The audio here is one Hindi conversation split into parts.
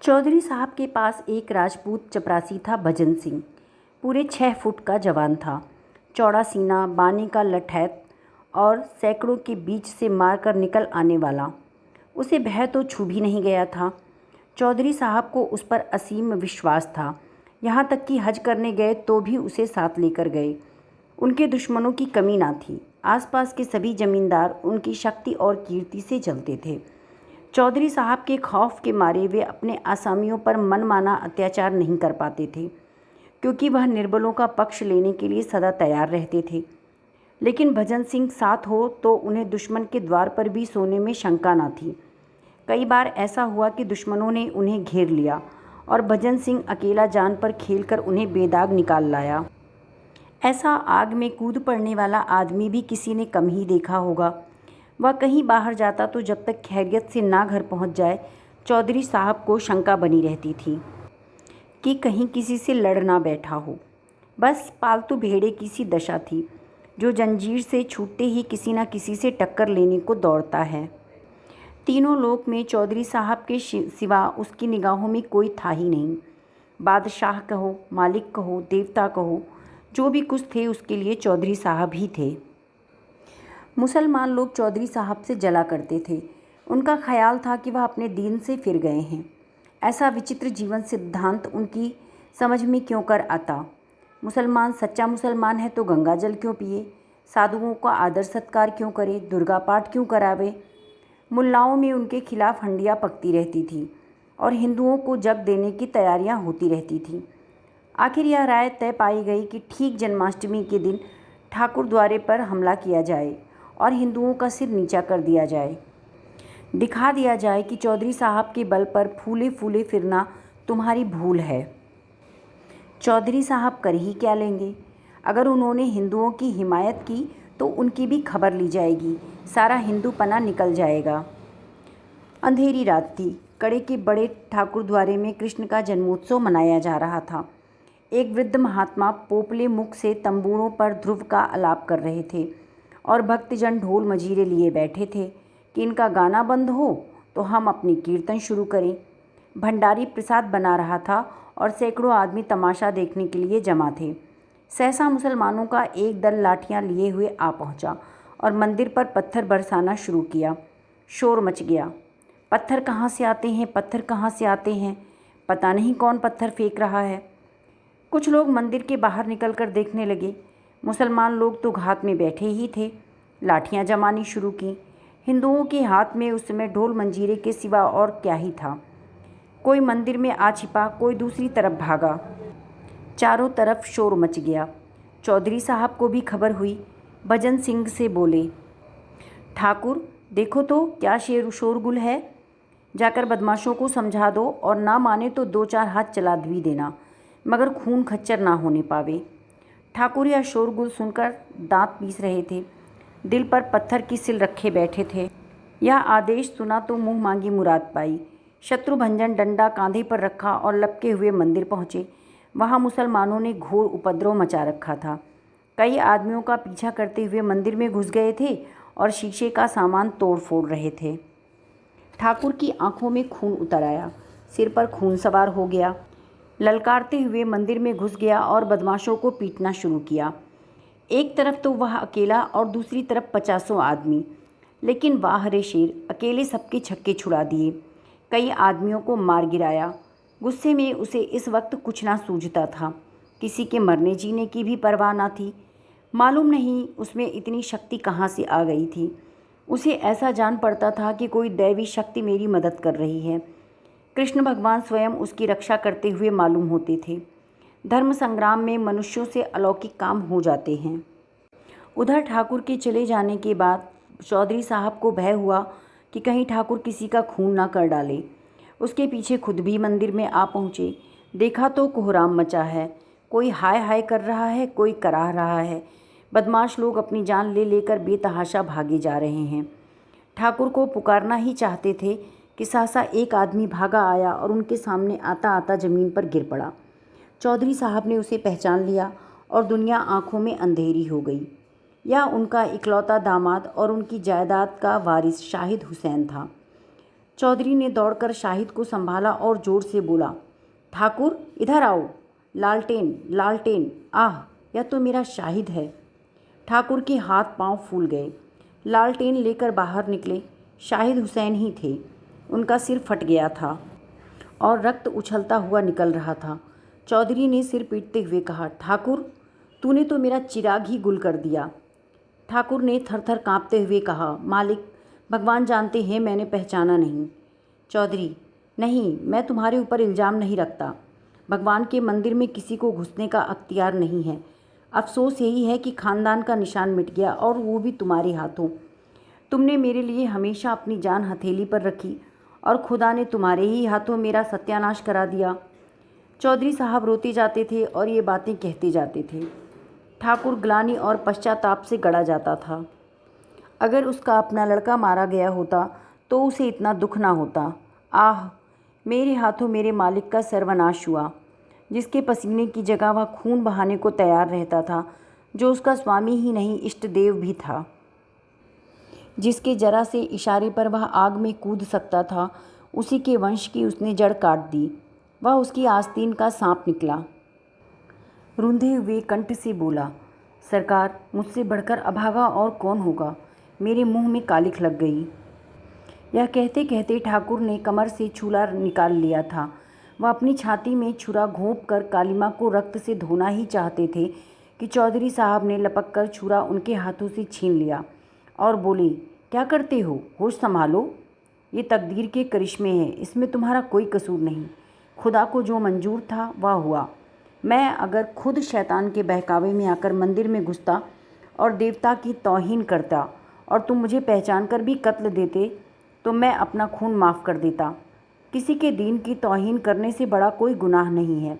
चौधरी साहब के पास एक राजपूत चपरासी था, भजन सिंह। पूरे 6 फुट का जवान था, चौड़ा सीना, बाने का लठैत और सैकड़ों के बीच से मारकर निकल आने वाला। उसे भय तो छू भी नहीं गया था। चौधरी साहब को उस पर असीम विश्वास था, यहाँ तक कि हज करने गए तो भी उसे साथ लेकर गए। उनके दुश्मनों की कमी ना थी। आसपास के सभी जमींदार उनकी शक्ति और कीर्ति से जलते थे। चौधरी साहब के खौफ के मारे वे अपने आसामियों पर मनमाना अत्याचार नहीं कर पाते थे, क्योंकि वह निर्बलों का पक्ष लेने के लिए सदा तैयार रहते थे। लेकिन भजन सिंह साथ हो तो उन्हें दुश्मन के द्वार पर भी सोने में शंका न थी। कई बार ऐसा हुआ कि दुश्मनों ने उन्हें घेर लिया और भजन सिंह अकेला जान पर खेलकर उन्हें बेदाग निकाल लाया। ऐसा आग में कूद पड़ने वाला आदमी भी किसी ने कम ही देखा होगा। वह कहीं बाहर जाता तो जब तक खैरियत से ना घर पहुंच जाए, चौधरी साहब को शंका बनी रहती थी कि कहीं किसी से लड़ ना बैठा हो। बस पालतू भेड़े की सी दशा थी, जो जंजीर से छूटते ही किसी न किसी से टक्कर लेने को दौड़ता है। तीनों लोक में चौधरी साहब के सिवा उसकी निगाहों में कोई था ही नहीं। बादशाह कहो, मालिक कहो, देवता कहो, जो भी कुछ थे उसके लिए चौधरी साहब ही थे। मुसलमान लोग चौधरी साहब से जला करते थे। उनका ख्याल था कि वह अपने दीन से फिर गए हैं। ऐसा विचित्र जीवन सिद्धांत उनकी समझ में क्यों कर आता। मुसलमान सच्चा मुसलमान है तो गंगा जल क्यों पिए, साधुओं का आदर सत्कार क्यों करे, दुर्गा पाठ क्यों करावे। मुल्लाओं में उनके खिलाफ हंडियाँ पकती रहती थी और हिंदुओं को जग देने की तैयारियां होती रहती थीं। आखिर यह राय तय पाई गई कि ठीक जन्माष्टमी के दिन ठाकुर द्वारे पर हमला किया जाए और हिंदुओं का सिर नीचा कर दिया जाए। दिखा दिया जाए कि चौधरी साहब के बल पर फूले फूले फिरना तुम्हारी भूल है। चौधरी साहब कर ही क्या लेंगे। अगर उन्होंने हिंदुओं की हिमायत की तो उनकी भी खबर ली जाएगी, सारा हिंदू पना निकल जाएगा। अंधेरी रात थी। कड़े के बड़े ठाकुर द्वारे में कृष्ण का जन्मोत्सव मनाया जा रहा था। एक वृद्ध महात्मा पोपले मुख से तंबूरों पर ध्रुव का आलाप कर रहे थे और भक्तजन ढोल मजीरे लिए बैठे थे कि इनका गाना बंद हो तो हम अपनी कीर्तन शुरू करें। भंडारी प्रसाद बना रहा था और सैकड़ों आदमी तमाशा देखने के लिए जमा थे। सहसा मुसलमानों का एक दल लाठियां लिए हुए आ पहुंचा और मंदिर पर पत्थर बरसाना शुरू किया। शोर मच गया। पत्थर कहाँ से आते हैं, पत्थर कहाँ से आते हैं, पता नहीं कौन पत्थर फेंक रहा है। कुछ लोग मंदिर के बाहर निकलकर देखने लगे। मुसलमान लोग तो घात में बैठे ही थे। लाठियां जमानी शुरू की। हिंदुओं के हाथ में उस समय ढोल मंजीरे के सिवा और क्या ही था। कोई मंदिर में आ छिपा, कोई दूसरी तरफ भागा। चारों तरफ शोर मच गया। चौधरी साहब को भी खबर हुई। भजन सिंह से बोले, ठाकुर देखो तो क्या शोरगुल है। जाकर बदमाशों को समझा दो और ना माने तो 2-4 हाथ चला भी देना, मगर खून खच्चर ना होने पावे। ठाकुर यह शोरगुल सुनकर दांत पीस रहे थे, दिल पर पत्थर की सिल रखे बैठे थे। यह आदेश सुना तो मुंह मांगी मुराद पाई। शत्रुभंजन डंडा कांधे पर रखा और लपके हुए मंदिर पहुँचे। वहाँ मुसलमानों ने घोर उपद्रव मचा रखा था। कई आदमियों का पीछा करते हुए मंदिर में घुस गए थे और शीशे का सामान तोड़ फोड़ रहे थे। ठाकुर की आंखों में खून उतर आया, सिर पर खून सवार हो गया। ललकारते हुए मंदिर में घुस गया और बदमाशों को पीटना शुरू किया। एक तरफ तो वह अकेला और दूसरी तरफ 50 आदमी। लेकिन वाह रे शेर, अकेले सबके छक्के छुड़ा दिए। कई आदमियों को मार गिराया। गुस्से में उसे इस वक्त कुछ ना सूझता था। किसी के मरने जीने की भी परवाह ना थी। मालूम नहीं उसमें इतनी शक्ति कहाँ से आ गई थी। उसे ऐसा जान पड़ता था कि कोई दैवी शक्ति मेरी मदद कर रही है। कृष्ण भगवान स्वयं उसकी रक्षा करते हुए मालूम होते थे। धर्म संग्राम में मनुष्यों से अलौकिक काम हो जाते हैं। उधर ठाकुर के चले जाने के बाद चौधरी साहब को भय हुआ कि कहीं ठाकुर किसी का खून ना कर डाले। उसके पीछे खुद भी मंदिर में आ पहुँचे। देखा तो कोहराम मचा है। कोई हाय हाय कर रहा है, कोई कराह रहा है। बदमाश लोग अपनी जान ले लेकर बेतहाशा भागे जा रहे हैं। ठाकुर को पुकारना ही चाहते थे कि सहसा एक आदमी भागा आया और उनके सामने आता आता ज़मीन पर गिर पड़ा। चौधरी साहब ने उसे पहचान लिया और दुनिया आंखों में अंधेरी हो गई। यह उनका इकलौता दामाद और उनकी जायदाद का वारिस शाहिद हुसैन था। चौधरी ने दौड़कर शाहिद को संभाला और जोर से बोला, ठाकुर इधर आओ। लालटेन लालटेन, आह यह तो मेरा शाहिद है। ठाकुर के हाथ पांव फूल गए। लालटेन लेकर बाहर निकले। शाहिद हुसैन ही थे। उनका सिर फट गया था और रक्त उछलता हुआ निकल रहा था। चौधरी ने सिर पीटते हुए कहा, ठाकुर तूने तो मेरा चिराग ही गुल कर दिया। ठाकुर ने थरथर कांपते हुए कहा, मालिक भगवान जानते हैं मैंने पहचाना नहीं। चौधरी, नहीं, मैं तुम्हारे ऊपर इल्ज़ाम नहीं रखता। भगवान के मंदिर में किसी को घुसने का अख्तियार नहीं है। अफसोस यही है कि ख़ानदान का निशान मिट गया, और वो भी तुम्हारे हाथों। तुमने मेरे लिए हमेशा अपनी जान हथेली पर रखी और खुदा ने तुम्हारे ही हाथों मेरा सत्यानाश करा दिया। चौधरी साहब रोते जाते थे और ये बातें कहते जाते थे। ठाकुर ग्लानि और पश्चाताप से गड़ा जाता था। अगर उसका अपना लड़का मारा गया होता तो उसे इतना दुख ना होता। आह, मेरे हाथों मेरे मालिक का सर्वनाश हुआ, जिसके पसीने की जगह वह खून बहाने को तैयार रहता था, जो उसका स्वामी ही नहीं इष्ट देव भी था, जिसके जरा से इशारे पर वह आग में कूद सकता था, उसी के वंश की उसने जड़ काट दी। वह उसकी आस्तीन का सांप निकला। रूंधे हुए कंठ से बोला, सरकार मुझसे बढ़कर अभागा और कौन होगा। मेरे मुंह में कालिख लग गई। यह कहते कहते ठाकुर ने कमर से छुरा निकाल लिया था। वह अपनी छाती में छुरा घोंप कर कालिमा को रक्त से धोना ही चाहते थे कि चौधरी साहब ने लपक कर छुरा उनके हाथों से छीन लिया और बोले, क्या करते हो, होश संभालो। ये तकदीर के करिश्मे हैं, इसमें तुम्हारा कोई कसूर नहीं। खुदा को जो मंजूर था वह हुआ। मैं अगर खुद शैतान के बहकावे में आकर मंदिर में घुसता और देवता की तौहीन करता और तुम मुझे पहचान कर भी कत्ल देते तो मैं अपना खून माफ़ कर देता। किसी के दीन की तौहीन करने से बड़ा कोई गुनाह नहीं है।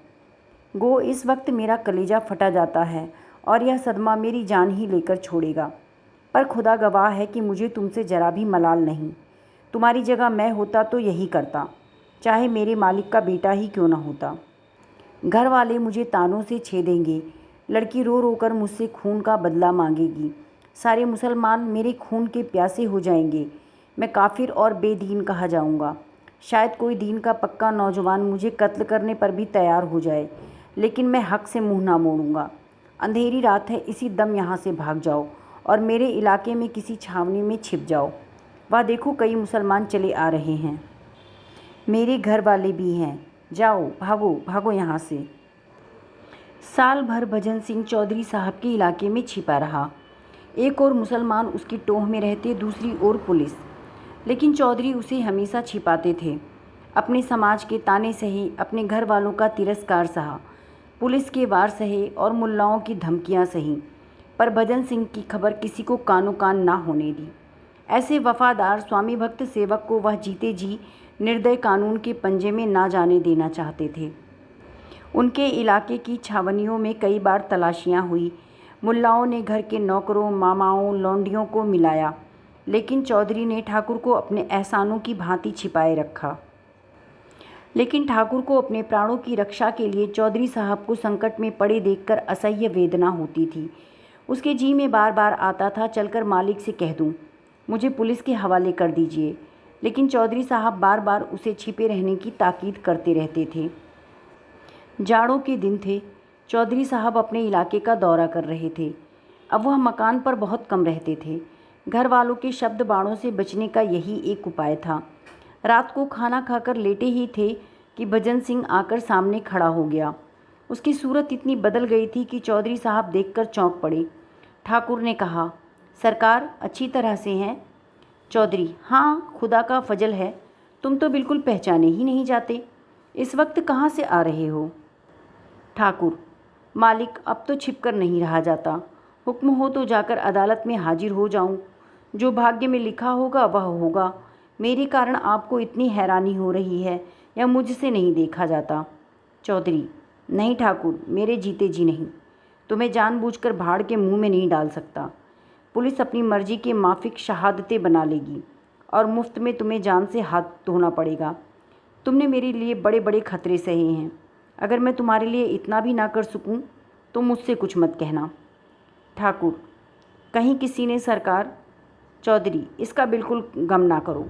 गो इस वक्त मेरा कलेजा फटा जाता है और यह सदमा मेरी जान ही लेकर छोड़ेगा, पर खुदा गवाह है कि मुझे तुमसे जरा भी मलाल नहीं। तुम्हारी जगह मैं होता तो यही करता, चाहे मेरे मालिक का बेटा ही क्यों न होता। घर वाले मुझे तानों से छेदेंगे, लड़की रो रो कर मुझसे खून का बदला मांगेगी, सारे मुसलमान मेरे खून के प्यासे हो जाएंगे। मैं काफिर और बेदीन कहा जाऊंगा। शायद कोई दीन का पक्का नौजवान मुझे कत्ल करने पर भी तैयार हो जाए, लेकिन मैं हक से मुंह ना मोड़ूंगा। अंधेरी रात है, इसी दम यहाँ से भाग जाओ और मेरे इलाके में किसी छावनी में छिप जाओ। वह देखो कई मुसलमान चले आ रहे हैं, मेरे घर वाले भी हैं। जाओ, भागो भागो यहाँ से। साल भर भजन सिंह चौधरी साहब के इलाके में छिपा रहा। एक और मुसलमान उसकी टोह में रहते, दूसरी ओर पुलिस, लेकिन चौधरी उसे हमेशा छिपाते थे। अपने समाज के ताने सहे, अपने घर वालों का तिरस्कार सहा, पुलिस के वार सहे और मुल्लाओं की धमकियां सही, पर भजन सिंह की खबर किसी को कानो कान ना होने दी। ऐसे वफादार स्वामी भक्त सेवक को वह जीते जी निर्दय कानून के पंजे में ना जाने देना चाहते थे। उनके इलाके की छावनियों में कई बार तलाशियां हुई। मुल्लाओं ने घर के नौकरों, मामाओं, लौंडियों को मिलाया, लेकिन चौधरी ने ठाकुर को अपने एहसानों की भांति छिपाए रखा। लेकिन ठाकुर को अपने प्राणों की रक्षा के लिए चौधरी साहब को संकट में पड़े देखकर असह्य वेदना होती थी। उसके जी में बार बार आता था, चलकर मालिक से कह दूं, मुझे पुलिस के हवाले कर दीजिए, लेकिन चौधरी साहब बार बार उसे छिपे रहने की ताकीद करते रहते थे। जाड़ों के दिन थे। चौधरी साहब अपने इलाके का दौरा कर रहे थे। अब वह मकान पर बहुत कम रहते थे। घर वालों के शब्द बाणों से बचने का यही एक उपाय था। रात को खाना खाकर लेटे ही थे कि भजन सिंह आकर सामने खड़ा हो गया। उसकी सूरत इतनी बदल गई थी कि चौधरी साहब देखकर चौंक पड़े। ठाकुर ने कहा, सरकार अच्छी तरह से हैं? चौधरी, हाँ, खुदा का फजल है। तुम तो बिल्कुल पहचाने ही नहीं जाते। इस वक्त कहाँ से आ रहे हो? ठाकुर, मालिक अब तो छिपकर नहीं रहा जाता। हुक्म हो तो जाकर अदालत में हाजिर हो जाऊं। जो भाग्य में लिखा होगा वह होगा। मेरे कारण आपको इतनी हैरानी हो रही है, या मुझसे नहीं देखा जाता? चौधरी, नहीं ठाकुर, मेरे जीते जी नहीं। तुम्हें जानबूझकर भाड़ के मुंह में नहीं डाल सकता। पुलिस अपनी मर्जी के माफिक शहादतें बना लेगी और मुफ्त में तुम्हें जान से हाथ धोना पड़ेगा। तुमने मेरे लिए बड़े बड़े खतरे सहे हैं। अगर मैं तुम्हारे लिए इतना भी ना कर सकूं तो मुझसे कुछ मत कहना। ठाकुर, कहीं किसी ने सरकार? चौधरी, इसका बिल्कुल गम ना करो।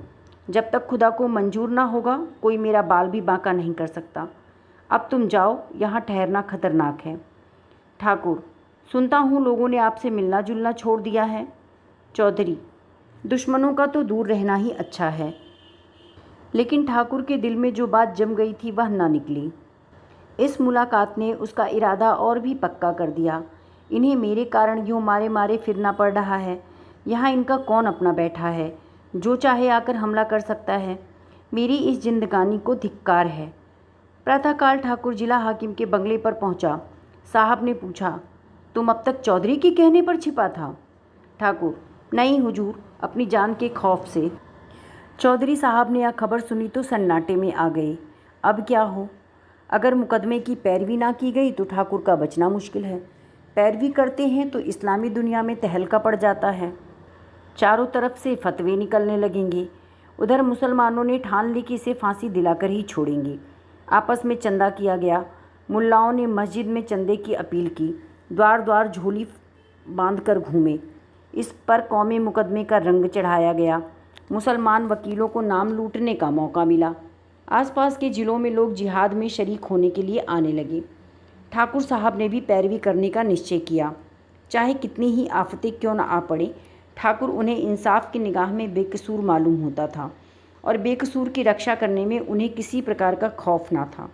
जब तक खुदा को मंजूर ना होगा कोई मेरा बाल भी बांका नहीं कर सकता। अब तुम जाओ, यहाँ ठहरना खतरनाक है। ठाकुर, सुनता हूँ लोगों ने आपसे मिलना जुलना छोड़ दिया है। चौधरी, दुश्मनों का तो दूर रहना ही अच्छा है। लेकिन ठाकुर के दिल में जो बात जम गई थी वह ना निकली। इस मुलाकात ने उसका इरादा और भी पक्का कर दिया। इन्हें मेरे कारण यूँ मारे मारे फिरना पड़ रहा है। यहाँ इनका कौन अपना बैठा है, जो चाहे आकर हमला कर सकता है। मेरी इस जिंदगानी को धिक्कार है। प्रातःकाल ठाकुर जिला हाकिम के बंगले पर पहुंचा। साहब ने पूछा, तुम अब तक चौधरी के कहने पर छिपा था? ठाकुर, नहीं हुजूर, अपनी जान के खौफ से। चौधरी साहब ने यह खबर सुनी तो सन्नाटे में आ गए। अब क्या हो? अगर मुकदमे की पैरवी ना की गई तो ठाकुर का बचना मुश्किल है। पैरवी करते हैं तो इस्लामी दुनिया में तहलका पड़ जाता है। चारों तरफ से फतवे निकलने लगेंगे। उधर मुसलमानों ने ठान ली कि इसे फांसी दिलाकर ही छोड़ेंगे। आपस में चंदा किया गया। मुल्लाओं ने मस्जिद में चंदे की अपील की। द्वार द्वार झोली बांध कर घूमे। इस पर कौमी मुकदमे का रंग चढ़ाया गया। मुसलमान वकीलों को नाम लूटने का मौका मिला। आसपास के ज़िलों में लोग जिहाद में शरीक होने के लिए आने लगे। ठाकुर साहब ने भी पैरवी करने का निश्चय किया। चाहे कितनी ही आफतें क्यों न आ पड़े, ठाकुर उन्हें इंसाफ की निगाह में बेकसूर मालूम होता था और बेकसूर की रक्षा करने में उन्हें किसी प्रकार का खौफ ना था।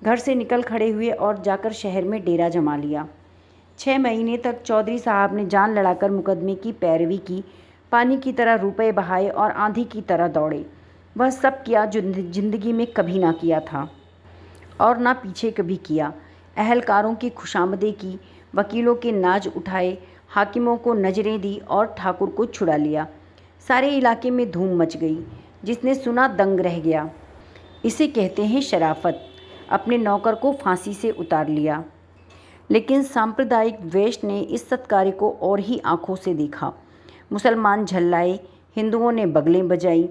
घर से निकल खड़े हुए और जाकर शहर में डेरा जमा लिया। 6 महीने तक चौधरी साहब ने जान लड़ाकर मुकदमे की पैरवी की। पानी की तरह रुपए बहाए और आंधी की तरह दौड़े। वह सब किया जो जिंदगी में कभी ना किया था और ना पीछे कभी किया। अहलकारों की खुशामदें की, वकीलों के नाज उठाए, हाकिमों को नजरें दी और ठाकुर को छुड़ा लिया। सारे इलाके में धूम मच गई। जिसने सुना दंग रह गया। इसे कहते हैं शराफत। अपने नौकर को फांसी से उतार लिया। लेकिन सांप्रदायिक द्वेष ने इस सत्कार्य को और ही आंखों से देखा। मुसलमान झल्लाए, हिंदुओं ने बगलें बजाई।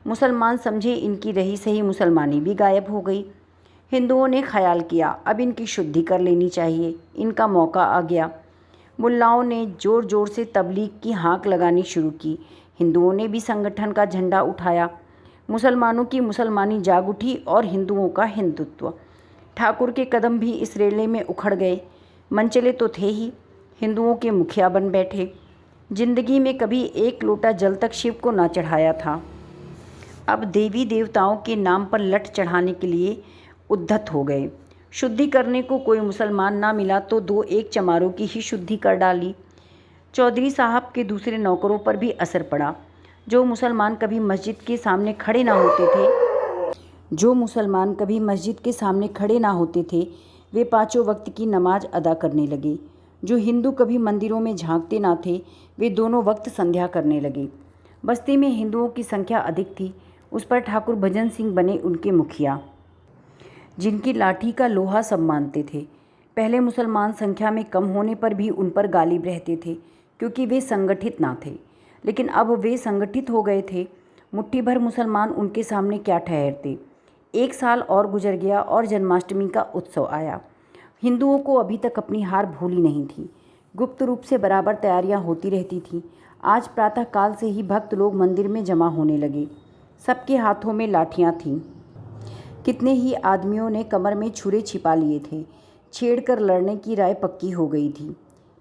मुसलमान समझे इनकी रही सही मुसलमानी भी गायब हो गई। हिंदुओं ने ख्याल किया अब इनकी शुद्धि कर लेनी चाहिए, इनका मौका आ गया। मुल्लाओं ने ज़ोर ज़ोर से तबलीग की हाँक लगानी शुरू की। हिंदुओं ने भी संगठन का झंडा उठाया। मुसलमानों की मुसलमानी जाग उठी और हिंदुओं का हिंदुत्व। ठाकुर के कदम भी इस रेले में उखड़ गए। मनचले तो थे ही, हिंदुओं के मुखिया बन बैठे। जिंदगी में कभी एक लोटा जल तक शिव को ना चढ़ाया था। अब देवी देवताओं के नाम पर लठ चढ़ाने के लिए उद्धत हो गए। शुद्धि करने को कोई मुसलमान ना मिला तो 2-1 चमारों की ही शुद्धि कर डाली। चौधरी साहब के दूसरे नौकरों पर भी असर पड़ा। जो मुसलमान कभी मस्जिद के सामने खड़े ना होते थे वे 5 वक्त की नमाज अदा करने लगे। जो हिंदू कभी मंदिरों में झांकते ना थे वे दोनों वक्त संध्या करने लगे। बस्ती में हिंदुओं की संख्या अधिक थी। उस पर ठाकुर भजन सिंह बने उनके मुखिया, जिनकी लाठी का लोहा सब मानते थे। पहले मुसलमान संख्या में कम होने पर भी उन पर गालिब रहते थे क्योंकि वे संगठित ना थे। लेकिन अब वे संगठित हो गए थे। मुट्ठी भर मुसलमान उनके सामने क्या ठहरते। 1 साल और गुजर गया और जन्माष्टमी का उत्सव आया। हिंदुओं को अभी तक अपनी हार भूली नहीं थी। गुप्त रूप से बराबर तैयारियां होती रहती थीं। आज प्रातःकाल से ही भक्त लोग मंदिर में जमा होने लगे। सबके हाथों में लाठियां थीं। कितने ही आदमियों ने कमर में छुरे छिपा लिए थे। छेड़कर लड़ने की राय पक्की हो गई थी।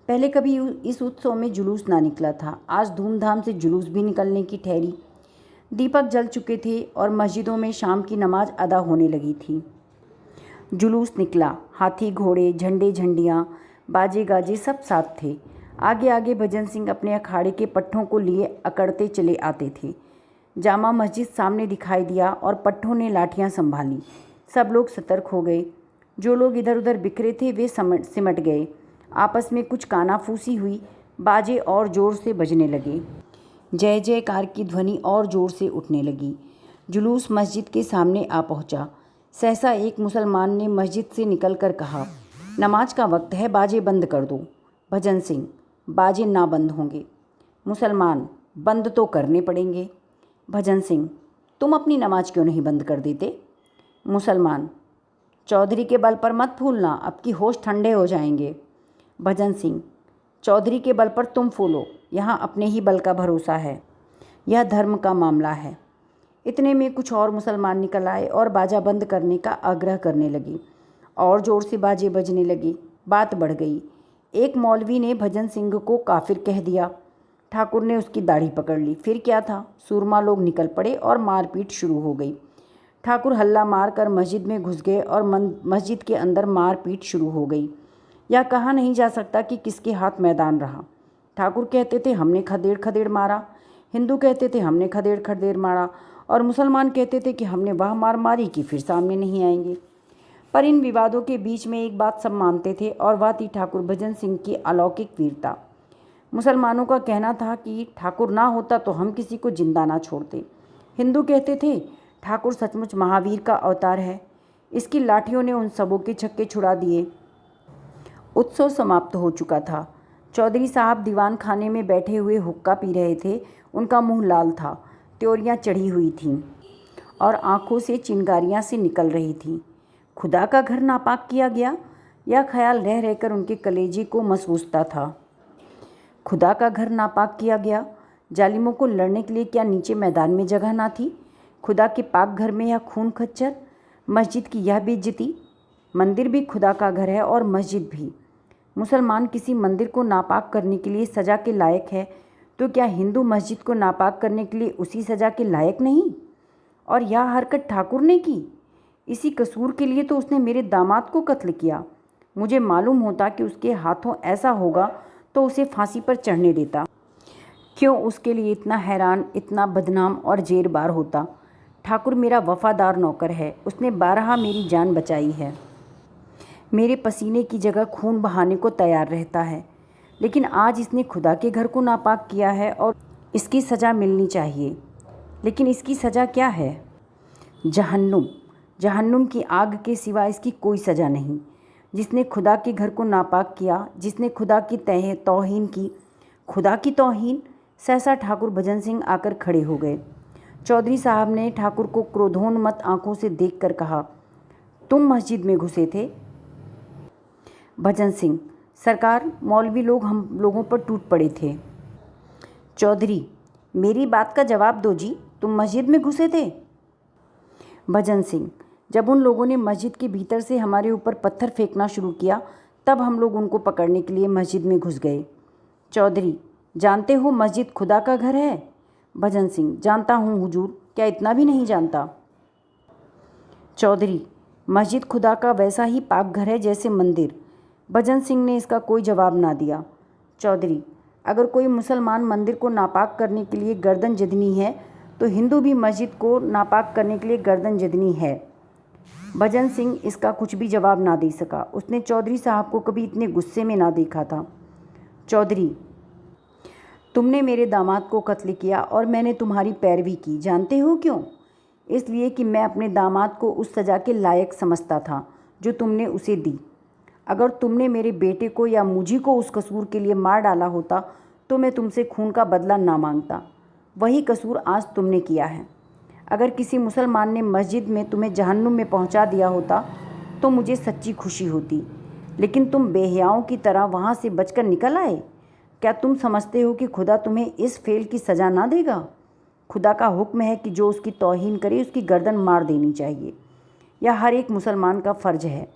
पहले कभी इस उत्सव में जुलूस ना निकला था। आज धूमधाम से जुलूस भी निकलने की ठहरी। दीपक जल चुके थे और मस्जिदों में शाम की नमाज अदा होने लगी थी। जुलूस निकला। हाथी घोड़े, झंडे झंडियाँ, बाजे गाजे सब साथ थे। आगे आगे भजन सिंह अपने अखाड़े के पट्ठों को लिए अकड़ते चले आते थे। जामा मस्जिद सामने दिखाई दिया और पट्ठों ने लाठियां संभाली। सब लोग सतर्क हो गए। जो लोग इधर उधर बिखरे थे वे सिमट गए। आपस में कुछ कानाफूसी हुई। बाजे और ज़ोर से बजने लगे। जय जयकार की ध्वनि और ज़ोर से उठने लगी। जुलूस मस्जिद के सामने आ पहुंचा। सहसा एक मुसलमान ने मस्जिद से निकलकर कहा, नमाज का वक्त है, बाजे बंद कर दो। भजन सिंह, बाजे ना बंद होंगे। मुसलमान, बंद तो करने पड़ेंगे। भजन सिंह, तुम अपनी नमाज क्यों नहीं बंद कर देते? मुसलमान, चौधरी के बल पर मत फूलना, अब की होश ठंडे हो जाएंगे। भजन सिंह, चौधरी के बल पर तुम फूलो, यहाँ अपने ही बल का भरोसा है। यह धर्म का मामला है। इतने में कुछ और मुसलमान निकल आए और बाजा बंद करने का आग्रह करने लगे और ज़ोर से बाजे बजने लगे। बात बढ़ गई। एक मौलवी ने भजन सिंह को काफिर कह दिया। ठाकुर ने उसकी दाढ़ी पकड़ ली। फिर क्या था, सूरमा लोग निकल पड़े और मारपीट शुरू हो गई। ठाकुर हल्ला मार कर मस्जिद में घुस गए और मस्जिद के अंदर मारपीट शुरू हो गई। यह कहा नहीं जा सकता कि किसके हाथ मैदान रहा। ठाकुर कहते थे हमने खदेड़ खदेड़ मारा, हिंदू कहते थे हमने खदेड़ खदेड़ मारा, और मुसलमान कहते थे कि हमने वह मार मारी कि फिर सामने नहीं आएंगे। पर इन विवादों के बीच में एक बात सब मानते थे और वह थी ठाकुर भजन सिंह की अलौकिक वीरता। मुसलमानों का कहना था कि ठाकुर ना होता तो हम किसी को जिंदा ना छोड़ते। हिंदू कहते थे ठाकुर सचमुच महावीर का अवतार है। इसकी लाठियों ने उन सबों के छक्के छुड़ा दिए। उत्सव समाप्त हो चुका था। चौधरी साहब दीवान खाने में बैठे हुए हुक्का पी रहे थे। उनका मुंह लाल था, त्योरियां चढ़ी हुई थीं और आंखों से चिंगारियां सी निकल रही थीं। खुदा का घर नापाक किया गया, यह ख्याल रह रहकर उनके कलेजे को मसऊसता था। खुदा का घर नापाक किया गया। जालिमों को लड़ने के लिए क्या नीचे मैदान में जगह ना थी? खुदा के पाक घर में यह खून खच्चर, मस्जिद की यह बेइज्जती। मंदिर भी खुदा का घर है और मस्जिद भी। मुसलमान किसी मंदिर को नापाक करने के लिए सज़ा के लायक है, तो क्या हिंदू मस्जिद को नापाक करने के लिए उसी सज़ा के लायक नहीं? और यह हरकत ठाकुर ने की। इसी कसूर के लिए तो उसने मेरे दामाद को कत्ल किया। मुझे मालूम होता कि उसके हाथों ऐसा होगा तो उसे फांसी पर चढ़ने देता। क्यों उसके लिए इतना हैरान, इतना बदनाम और जेरबार होता? ठाकुर मेरा वफादार नौकर है। उसने बारहा मेरी जान बचाई है। मेरे पसीने की जगह खून बहाने को तैयार रहता है। लेकिन आज इसने खुदा के घर को नापाक किया है और इसकी सज़ा मिलनी चाहिए। लेकिन इसकी सज़ा क्या है? जहन्नुम। जहन्नुम की आग के सिवा इसकी कोई सज़ा नहीं। जिसने खुदा के घर को नापाक किया, जिसने खुदा की तौहीन की। खुदा की तौहीन? सहसा ठाकुर भजन सिंह आकर खड़े हो गए। चौधरी साहब ने ठाकुर को क्रोधोन्मत्त आंखों से देखकर कहा, तुम मस्जिद में घुसे थे? भजन सिंह, सरकार, मौलवी लोग हम लोगों पर टूट पड़े थे। चौधरी, मेरी बात का जवाब दो जी, तुम मस्जिद में घुसे थे? भजन सिंह, जब उन लोगों ने मस्जिद के भीतर से हमारे ऊपर पत्थर फेंकना शुरू किया, तब हम लोग उनको पकड़ने के लिए मस्जिद में घुस गए। चौधरी, जानते हो मस्जिद खुदा का घर है? भजन सिंह, जानता हूँ हुजूर, क्या इतना भी नहीं जानता? चौधरी, मस्जिद खुदा का वैसा ही पाक घर है जैसे मंदिर। भजन सिंह ने इसका कोई जवाब ना दिया। चौधरी, अगर कोई मुसलमान मंदिर को नापाक करने के लिए गर्दन जदनी है, तो हिंदू भी मस्जिद को नापाक करने के लिए गर्दन जदनी है। भजन सिंह इसका कुछ भी जवाब ना दे सका। उसने चौधरी साहब को कभी इतने गुस्से में ना देखा था। चौधरी, तुमने मेरे दामाद को कत्ल किया और मैंने तुम्हारी पैरवी की। जानते हो क्यों? इसलिए कि मैं अपने दामाद को उस सज़ा के लायक समझता था जो तुमने उसे दी। अगर तुमने मेरे बेटे को या मुझी को उस कसूर के लिए मार डाला होता तो मैं तुमसे खून का बदला ना मांगता। वही कसूर आज तुमने किया है। अगर किसी मुसलमान ने मस्जिद में तुम्हें जहन्नुम में पहुंचा दिया होता तो मुझे सच्ची खुशी होती, लेकिन तुम बेहयाओं की तरह वहां से बचकर निकल आए। क्या तुम समझते हो कि खुदा तुम्हें इस फेल की सज़ा ना देगा? खुदा का हुक्म है कि जो उसकी तौहीन करे उसकी गर्दन मार देनी चाहिए। यह हर एक मुसलमान का फ़र्ज है।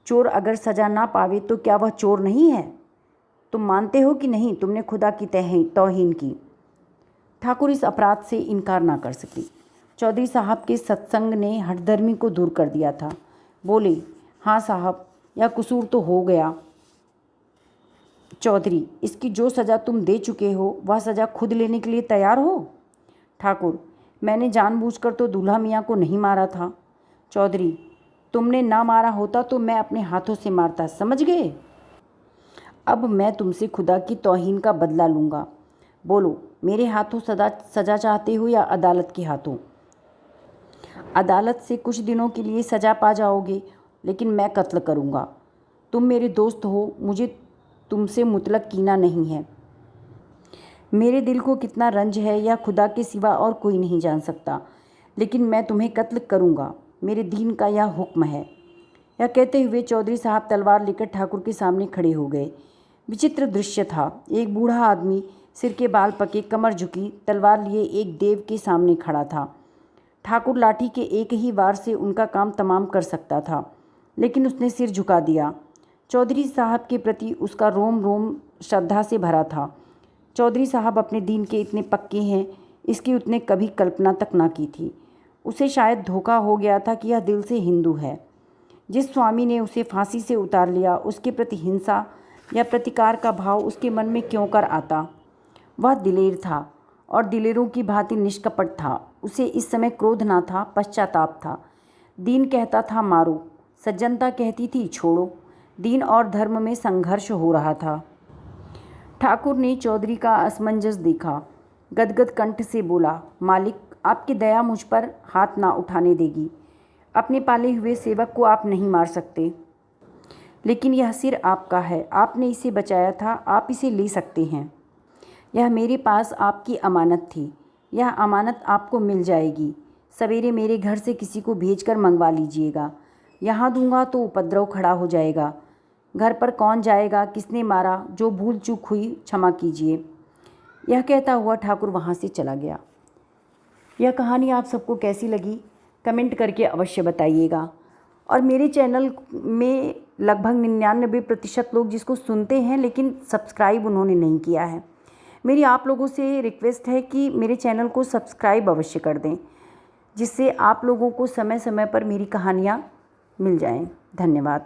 चोर अगर सज़ा ना पावे तो क्या वह चोर नहीं है? तुम मानते हो कि नहीं तुमने खुदा की तौहीन की? ठाकुर इस अपराध से इनकार ना कर सके। चौधरी साहब के सत्संग ने हठधर्मी को दूर कर दिया था। बोले, हाँ साहब, यह कसूर तो हो गया। चौधरी, इसकी जो सज़ा तुम दे चुके हो वह सज़ा खुद लेने के लिए तैयार हो? ठाकुर, मैंने जानबूझकर तो दूल्हा मियाँ को नहीं मारा था। चौधरी, तुमने ना मारा होता तो मैं अपने हाथों से मारता, समझ गए? अब मैं तुमसे खुदा की तौहीन का बदला लूँगा। बोलो, मेरे हाथों सज़ा चाहते हो या अदालत के हाथों? अदालत से कुछ दिनों के लिए सज़ा पा जाओगे, लेकिन मैं कत्ल करूँगा। तुम मेरे दोस्त हो, मुझे तुमसे मुतलक कीना नहीं है। मेरे दिल को कितना रंज है यह खुदा के सिवा और कोई नहीं जान सकता, लेकिन मैं तुम्हें कत्ल करूँगा। मेरे दीन का यह हुक्म है। यह कहते हुए चौधरी साहब तलवार लेकर ठाकुर के सामने खड़े हो गए। विचित्र दृश्य था। एक बूढ़ा आदमी, सिर के बाल पके, कमर झुकी, तलवार लिए एक देव के सामने खड़ा था। ठाकुर लाठी के एक ही वार से उनका काम तमाम कर सकता था, लेकिन उसने सिर झुका दिया। चौधरी साहब के प्रति उसका रोम रोम श्रद्धा से भरा था। चौधरी साहब अपने दीन के इतने पक्के हैं, इसकी उसने कभी कल्पना तक ना की थी। उसे शायद धोखा हो गया था कि यह दिल से हिंदू है। जिस स्वामी ने उसे फांसी से उतार लिया, उसके प्रति हिंसा या प्रतिकार का भाव उसके मन में क्यों कर आता? वह दिलेर था और दिलेरों की भांति निष्कपट था। उसे इस समय क्रोध ना था, पश्चाताप था। दीन कहता था मारो, सज्जनता कहती थी छोड़ो। दीन और धर्म में संघर्ष हो रहा था। ठाकुर ने चौधरी का असमंजस देखा। गदगद कंठ से बोला, मालिक, आपकी दया मुझ पर हाथ ना उठाने देगी। अपने पाले हुए सेवक को आप नहीं मार सकते, लेकिन यह सिर आपका है। आपने इसे बचाया था, आप इसे ले सकते हैं। यह मेरे पास आपकी अमानत थी। यह अमानत आपको मिल जाएगी। सवेरे मेरे घर से किसी को भेजकर मंगवा लीजिएगा। यहाँ दूंगा तो उपद्रव खड़ा हो जाएगा। घर पर कौन जाएगा, किसने मारा, जो भूल चूक हुई क्षमा कीजिए। यह कहता हुआ ठाकुर वहाँ से चला गया। यह कहानी आप सबको कैसी लगी कमेंट करके अवश्य बताइएगा। और मेरे चैनल में लगभग 99% लोग जिसको सुनते हैं, लेकिन सब्सक्राइब उन्होंने नहीं किया है। मेरी आप लोगों से रिक्वेस्ट है कि मेरे चैनल को सब्सक्राइब अवश्य कर दें, जिससे आप लोगों को समय समय पर मेरी कहानियाँ मिल जाएं। धन्यवाद।